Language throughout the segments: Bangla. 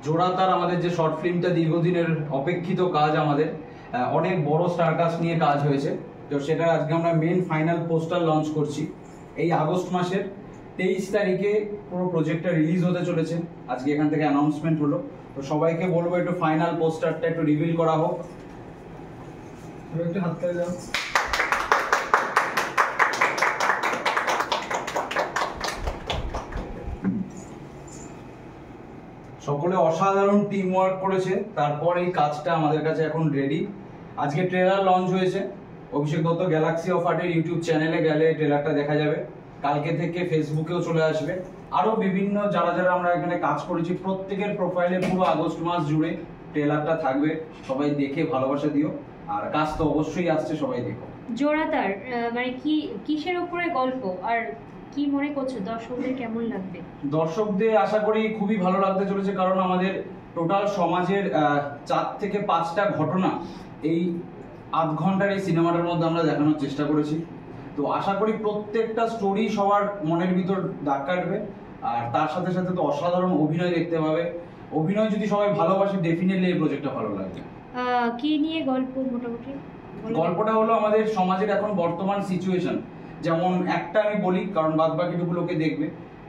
জোড়াতার আমাদের যে শর্ট ফিল্মটা দীর্ঘদিনের অপেক্ষিত কাজ, আমাদের অনেক বড় স্টারকাস্ট নিয়ে কাজ হয়েছে, তো সেটা আজকে আমরা মেন ফাইনাল পোস্টার লঞ্চ করছি। এই আগস্ট মাসের 23 তারিখে পুরো প্রজেক্টটা রিলিজ হতে চলেছে। আজকে এখান থেকে অ্যানাউন্সমেন্ট হলো, তো সবাইকে বলবো একটু ফাইনাল পোস্টারটা একটু রিভিল করা হোক। একটু হাত করে দাও। সকলে অসাধারণ টিম ওয়ার্ক করেছে, তারপর এই কাজটা আমাদের কাছে এখন রেডি। আজকে ট্রেলার লঞ্চ হয়েছে, অভিষেক দত্ত গ্যালাক্সি অফ আর্টের ইউটিউব চ্যানেলে গেলে ট্রেলারটা দেখা যাবে। কালকে থেকে ফেসবুকেও চলে আসবে। আরো বিভিন্ন যারা যারা আমরা এখানে কাজ করেছি প্রত্যেকের প্রোফাইলে পুরো আগস্ট মাস জুড়ে ট্রেলারটা থাকবে। সবাই দেখে ভালোবাসা দিও, আর কাজ তো অবশ্যই আসছে, সবাই দেখো। জোড়াতার মানে কিসের উপরে গল্প, আর কি মনে করছো দর্শকদের কেমন লাগবে? দর্শকদের আশা করি খুবই ভালো লাগতে চলেছে, কারণ আমাদের টোটাল সমাজের 4 থেকে 5টা ঘটনা এই আধ ঘন্টার এই সিনেমাটার মধ্যে আমরা দেখানোর চেষ্টা করেছি। তো আশা করি প্রত্যেকটা স্টোরি সবার মনের ভিতর দাগ কাটবে, আর তার সাথে সাথে তো অসাধারণ অভিনয় দেখতে পাবে। অভিনয় যদি সবাই ভালোবাসে ডেফিনেটলি এই প্রজেক্টটা ভালো লাগবে। কি নিয়ে গল্প মোটামুটি? গল্পটা হলো আমাদের সমাজের এখন বর্তমান সিচুয়েশন, যেমন একটা আমি বলি কারণ বাদ বাকিটুকু লোকে দেখবে।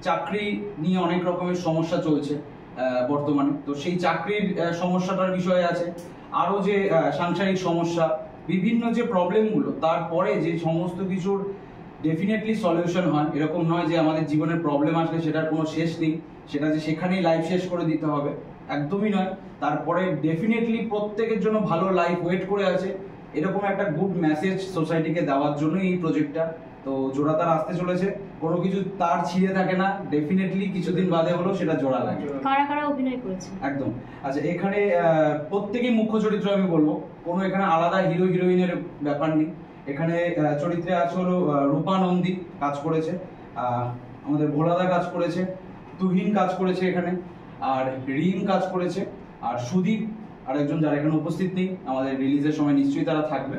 চাকরি নিয়ে অনেক রকমের সমস্যা চলছে বর্তমানে, তো সেই চাকরির সমস্যাটার বিষয়ে আছে। আরো যে সাংসারিক সমস্যা, বিভিন্ন যে প্রবলেমগুলো, তারপরে যে সমস্ত কিছুর ডেফিনেটলি সলিউশন হয়। এরকম নয় যে আমাদের জীবনের প্রবলেম আসলে সেটার কোনো শেষ নেই, সেটা যে সেখানেই লাইফ শেষ করে দিতে হবে, একদমই নয়। তারপরে ডেফিনেটলি প্রত্যেকের জন্য ভালো লাইফ ওয়েট করে আছে, এরকম একটা গুড মেসেজ সোসাইটিকে দেওয়ার জন্যই এই প্রজেক্টটা। তো জোড়াতার আসতে চলেছে, কোনো কিছু তার ছিঁড়ে থাকে না, ডেফিনেটলি কিছুদিন বাদে হলো সেটা জোড়া লাগে। কারা কারা অভিনয় করেছে? একদম। আচ্ছা, এখানে প্রত্যেকেই মুখ্য চরিত্র আমি বলবো, কোনো এখানে আলাদা হিরো হিরোইনের ব্যাপার নেই। এখানে চরিত্রে আছে হলো রূপা নন্দী কাজ করেছে, আমাদের ভোলাদা কাজ করেছে, তুহিন কাজ করেছে এখানে, আর রিম কাজ করেছে, আর সুদীপ আরেকজন যারা এখানে উপস্থিত নেই, আমাদের রিলিজের সময় নিশ্চয়ই তারা থাকবে।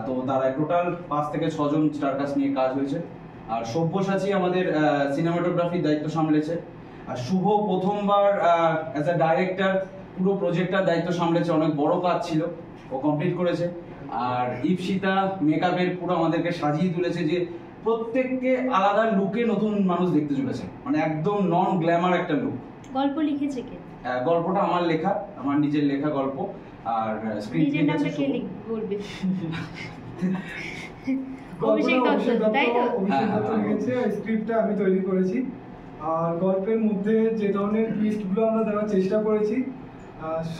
তো তারা টোটাল 5 থেকে 6 জন স্টারকাস্ট নিয়ে কাজ হয়েছে। আর সব্যসাচী আমাদের সিনেমাটোগ্রাফির দায়িত্ব সামলেছে। আর শুভ প্রথমবার অ্যাজ আ ডাইরেক্টর পুরো প্রজেক্টটার দায়িত্ব সামলেছে, অনেক বড় কাজ ছিল, ও কমপ্লিট করেছে। আর ইপসিতা মেকআপের পুরো আমাদেরকে সাজিয়ে তুলেছে, যে প্রত্যেককে আলাদা লুকে নতুন মানুষ দেখতে চলেছে, মানে একদম নন গ্ল্যামার একটা লুক। গল্প লিখেছে কে? গল্পটা আমার লেখা, আমার নিজের লেখা গল্প। আর স্ক্রিপ্ট লিখেছে কে বলবে? অভিষেক দত্ত, তাই তো? অভিষেক দত্ত লিখেছে, স্ক্রিপ্টটা আমি তৈরি করেছি। আর গল্পের মধ্যে যে ধরনের টুইস্টগুলো আমরা দেওয়ার চেষ্টা করেছি,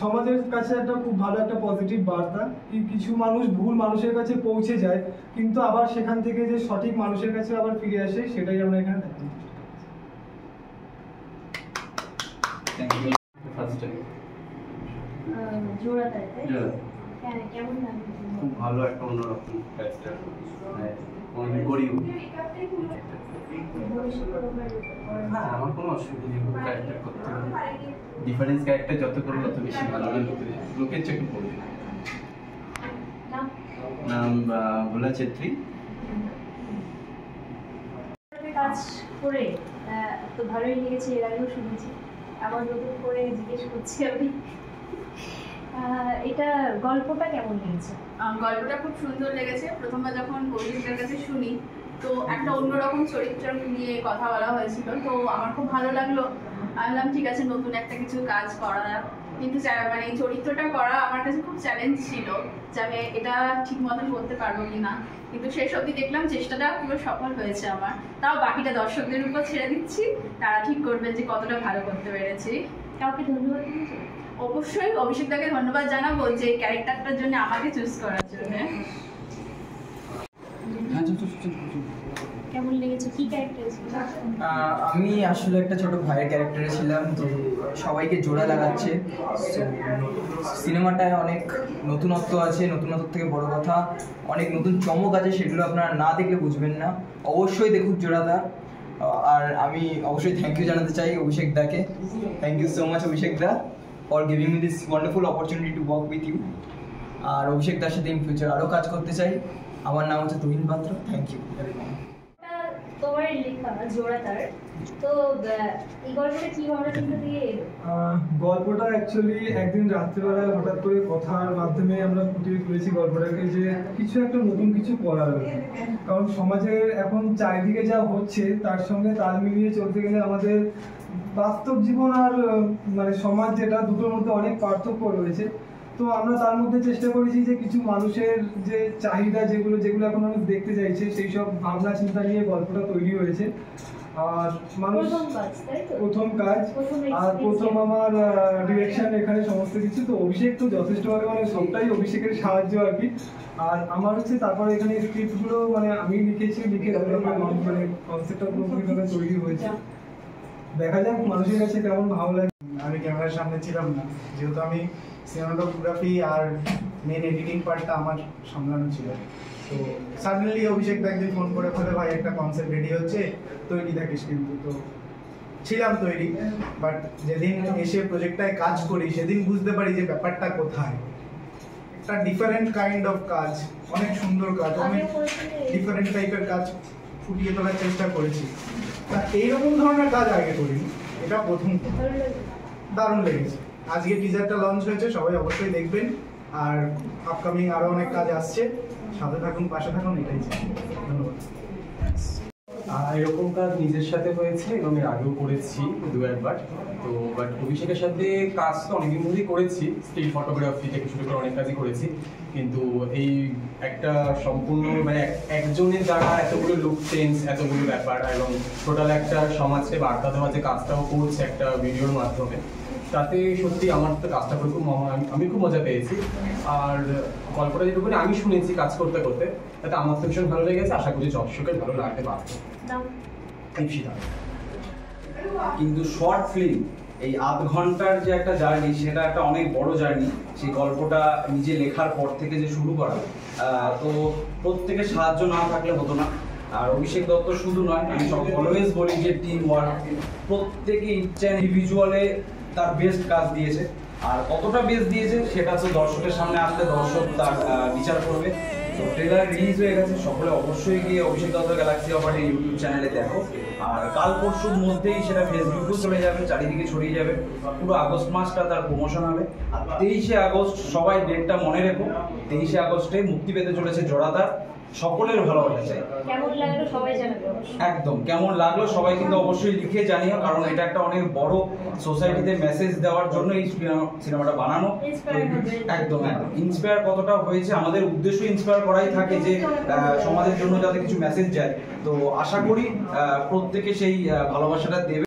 সমাজের কাছে একটা খুব ভালো একটা পজিটিভ বার্তা। কিছু মানুষ ভুল মানুষের কাছে পৌঁছে যায়, কিন্তু আবার সেখান থেকে যে সঠিক মানুষের কাছে আবার ফিরে আসে, সেটাই আমরা এখানে দেখতে পাচ্ছি। Thank you. ফার্স্ট টাইম জোড়াতার, তাই তো? হ্যাঁ, কেমন লাগে? খুব ভালো একটা অন্যরকম ক্যারেক্টার, অনেক গরিব। হ্যাঁ, আমার কোনো অসুবিধা নেই ক্যারেক্টার করতে, ডিফারেন্স ক্যারেক্টার যত করবো তত বেশি ভালো লাগে, লোকের চোখে পড়বে। নাম ভোলা ছেত্রী। কাজ করে তো ভালোই লেগেছে, এর আগেও শুনেছি, আবার নতুন করে জিজ্ঞেস করছি আমি, এটা গল্পটা কেমন লেগেছে? গল্পটা খুব সুন্দর লেগেছে। প্রথমবার যখন অভিষেকের কাছে শুনি, তো একটা অন্যরকম চরিত্র নিয়ে কথা বলা হয়েছিল, তো আমার খুব ভালো লাগলো। ভাবলাম ঠিক আছে, নতুন একটা কিছু কাজ করা, কিন্তু মানে এই চরিত্রটা করা আমার কাছে খুব চ্যালেঞ্জ ছিল, যে আমি এটা ঠিক মতন করতে পারবো কিনা, কিন্তু শেষ অবধি দেখলাম চেষ্টাটা পুরো সফল হয়েছে আমার। তাও বাকিটা দর্শকদের উপর ছেড়ে দিচ্ছি, তারা ঠিক করবেন যে কতটা ভালো করতে পেরেছি। কাউকে ধন্যবাদ দিয়েছো? অবশ্যই অভিষেক দাকে ধন্যবাদ জানাবো যে ক্যারেক্টারটার জন্য আমাকে চুজ করার জন্য। কেমন লেগেছে? কি ক্যারেক্টার ছিল? আমি আসলে একটা ছোট ভাইয়ের ক্যারেক্টারে ছিলাম, যে সবাইকে জোড়া লাগাচ্ছে। সিনেমাটায় অনেক নতুনত্ব আছে, নতুনত্ব থেকে বড় কথা অনেক নতুন চমক আছে, সেগুলো আপনারা না দেখলে বুঝবেন না। অবশ্যই দেখুন জোড়াদার। আর আমি অবশ্যই থ্যাংক ইউ জানাতে চাই অভিষেক দাকে। Thank you so much Abhishek da for giving me this wonderful opportunity to work with you. আর অভিষেক দার সাথে ইন ফিউচার আরও কাজ করতে চাই। আমার নাম হচ্ছে তুহিন পাত্র। Thank you. তোমার লেখা জোড়াতার, তো এই গল্পটা কি ভাবনা চিন্তা দিয়ে এলো? গল্পটা অ্যাকচুয়ালি একদিন রাত্রিবেলায় হঠাৎ করে কথার মাধ্যমে আমরা ফুটিয়ে তুলেছি গল্পটাকে, যে কিছু একটা নতুন কিছু করার আর কি। কারণ সমাজের এখন চারিদিকে যা হচ্ছে তার সঙ্গে তাল মিলিয়ে চলতে গেলে আমাদের বাস্তব জীবন আর মানে সমাজ, যেটা দুটোর মধ্যে অনেক পার্থক্য রয়েছে। তো আমরা তার মধ্যে চেষ্টা করেছি যে কিছু মানুষের যে চাহিদা, যেগুলো এখন মানুষ দেখতে চাইছে, সেই সব ভাবনা চিন্তা নিয়ে গল্পটা তৈরি হয়েছে। আর মানুষ প্রথম কাজ, তাই তো? প্রথম কাজ, প্রথম আর experience প্রথম আমার ডিরেকশন, এখানে সমস্ত কিছু তো অভিষেক তো যথেষ্টভাবে, মানে সবটাই অভিষেকের সাহায্য আর কি। আর আমার হচ্ছে তারপরে এখানে স্ক্রিপ্টগুলো মানে আমি লিখেছি, লিখে মানে কনসেপ্টটা পুরোপুরিভাবে তৈরি হয়েছে। দেখা যাক মানুষের কাছে কেমন ভালো লাগে। আমি ক্যামেরার সামনে ছিলাম না, যেহেতু আমি সিনেমাটোগ্রাফি আর মেন এডিটিং পার্টটা আমার সামলানো ছিল। তো সাডেনলি অভিষেক একদিন ফোন করে বলে, ভাই একটা কনসেপ্ট রেডি হচ্ছে, তৈরি থাকিস কিন্তু। তো ছিলাম তৈরি, বাট যেদিন এসে প্রজেক্টটায় কাজ করি সেদিন বুঝতে পারি যে ব্যাপারটা কোথায়। একটা ডিফারেন্ট কাইন্ড অফ কাজ, অনেক সুন্দর কাজ, অনেক ডিফারেন্ট টাইপের কাজ ফুটিয়ে তোলার চেষ্টা করেছি। তা এইরকম ধরনের কাজ আগে করিনি, এটা প্রথম। ভালো লাগে? দারুণ লেগেছে। আজকে টিজারটা লঞ্চ হয়েছে, সবাই অবশ্যই দেখবেন। আর আপকামিং আরো অনেক কাজ আসছে, সাথে থাকুন, পাশে থাকুন, এটাই চাই। ধন্যবাদ। এরকম কাজ নিজের সাথে হয়েছে এবং এর আগেও করেছি দু একবার। তো বাট অভিষেকের সাথে কাজ তো অনেকদিন ধরেই করেছি, স্টিল ফটোগ্রাফি থেকে শুরু করে অনেক কাজই করেছি, কিন্তু এই একটা সম্পূর্ণ মানে একজনের দ্বারা এতগুলো লুক চেঞ্জ, এতগুলো ব্যাপার এবং টোটাল একটা সমাজকে বার্তা দেওয়া যে কাজটাও করছে একটা ভিডিওর মাধ্যমে, তাতে সত্যি আমার তো কাজটা করে খুব আমি খুব মজা পেয়েছি। আর গল্পটা যেটুকুনি আমি শুনেছি কাজ করতে করতে, তাতে আমার তো ভীষণ ভালো লেগেছে। আশা করি দর্শকের ভালো লাগতে পারবে। নাম? কিন্তু শর্ট ফিল্ম এই আধ ঘন্টার যে একটা জার্নি, সেটা একটা অনেক বড় জার্নি। সেই গল্পটা নিজে লেখার পর থেকে যে শুরু করা, তো প্রত্যেকের সাহায্য না থাকলে হতো না। আর অভিষেক দত্ত শুধু নয়, আমি সব অলওয়েজ বলি যে টিম ওয়ার্ক, প্রত্যেকে ইচ্ছা ইন্ডিভিজুয়ালে তার বেস্ট কাজ দিয়েছে। আর কতটা বেস্ট দিয়েছে সেটা তো দর্শকের সামনে আসলে দর্শক তার বিচার করবে। তো ট্রেলার রিলিজ হয়ে গেছে, সকলে অবশ্যই গিয়ে Abhishek Dutta galaxy of art YouTube চ্যানেলে দেখো। আর কাল পরশুর মধ্যেই সেটা ফেসবুকেও চলে যাবে, চারিদিকে ছড়িয়ে যাবে। পুরো আগস্ট মাসটা তার প্রমোশন হবে। আর 23শে আগস্ট সবাই ডেটটা মনে রেখো, 23শে আগস্টে মুক্তি পেতে চলেছে জোড়াতার। সকলের ভালোবাসা চাই। কেমন লাগলো সবাই জানাবে অবশ্যই। একদম কেমন লাগলো সবাই কিন্তু অবশ্যই লিখে জানিও, কারণ এটা একটা অনেক বড় সোসাইটিতে মেসেজ দেওয়ার জন্য এই সিনেমাটা বানানো। একদম একদম ইন্সপায়ার কতটা হয়েছে, আমাদের উদ্দেশ্য ইন্সপায়ার করাই থাকে যে সমাজের জন্য যাতে কিছু মেসেজ যায়। তো আশা করি প্রত্যেকে সেই ভালোবাসাটা দেবে।